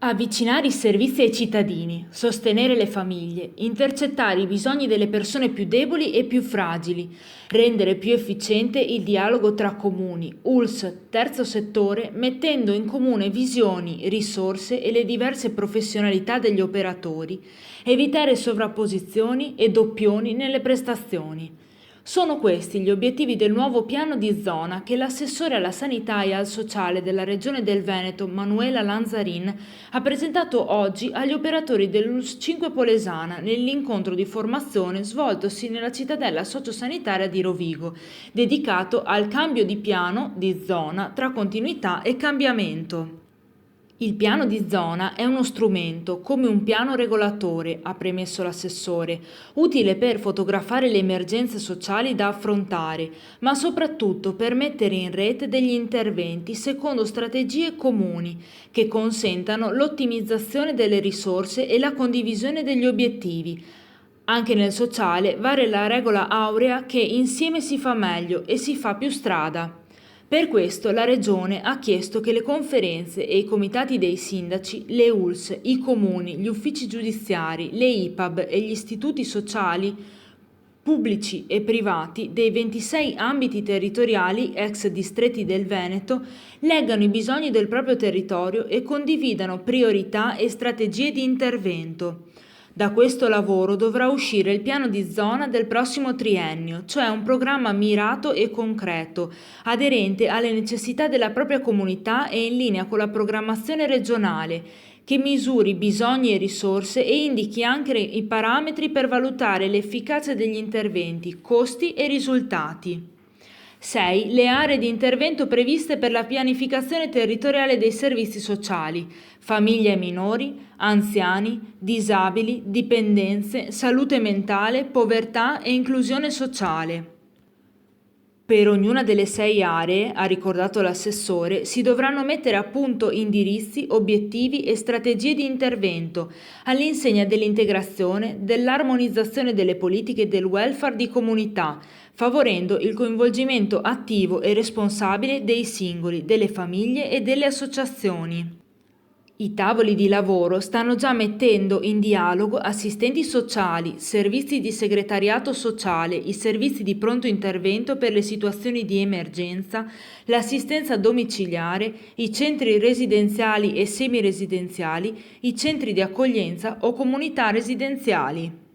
Avvicinare i servizi ai cittadini, sostenere le famiglie, intercettare i bisogni delle persone più deboli e più fragili, rendere più efficiente il dialogo tra comuni, ULSS, terzo settore, mettendo in comune visioni, risorse e le diverse professionalità degli operatori, evitare sovrapposizioni e doppioni nelle prestazioni. Sono questi gli obiettivi del nuovo piano di zona che l'assessore alla sanità e al sociale della Regione del Veneto, Manuela Lanzarin, ha presentato oggi agli operatori dell'ULSS 5 Polesana nell'incontro di formazione svoltosi nella cittadella sociosanitaria di Rovigo, dedicato al cambio di piano di zona tra continuità e cambiamento. Il piano di zona è uno strumento, come un piano regolatore, ha premesso l'assessore, utile per fotografare le emergenze sociali da affrontare, ma soprattutto per mettere in rete degli interventi secondo strategie comuni che consentano l'ottimizzazione delle risorse e la condivisione degli obiettivi. Anche nel sociale vale la regola aurea che insieme si fa meglio e si fa più strada. Per questo la Regione ha chiesto che le conferenze e i comitati dei sindaci, le ULSS, i comuni, gli uffici giudiziari, le IPAB e gli istituti sociali pubblici e privati dei 26 ambiti territoriali ex distretti del Veneto leggano i bisogni del proprio territorio e condividano priorità e strategie di intervento. Da questo lavoro dovrà uscire il piano di zona del prossimo triennio, cioè un programma mirato e concreto, aderente alle necessità della propria comunità e in linea con la programmazione regionale, che misuri bisogni e risorse e indichi anche i parametri per valutare l'efficacia degli interventi, costi e risultati. 6. Le aree di intervento previste per la pianificazione territoriale dei servizi sociali, famiglie e minori, anziani, disabili, dipendenze, salute mentale, povertà e inclusione sociale. Per ognuna delle 6 aree, ha ricordato l'assessore, si dovranno mettere a punto indirizzi, obiettivi e strategie di intervento all'insegna dell'integrazione, dell'armonizzazione delle politiche del welfare di comunità, favorendo il coinvolgimento attivo e responsabile dei singoli, delle famiglie e delle associazioni. I tavoli di lavoro stanno già mettendo in dialogo assistenti sociali, servizi di segretariato sociale, i servizi di pronto intervento per le situazioni di emergenza, l'assistenza domiciliare, i centri residenziali e semiresidenziali, i centri di accoglienza o comunità residenziali.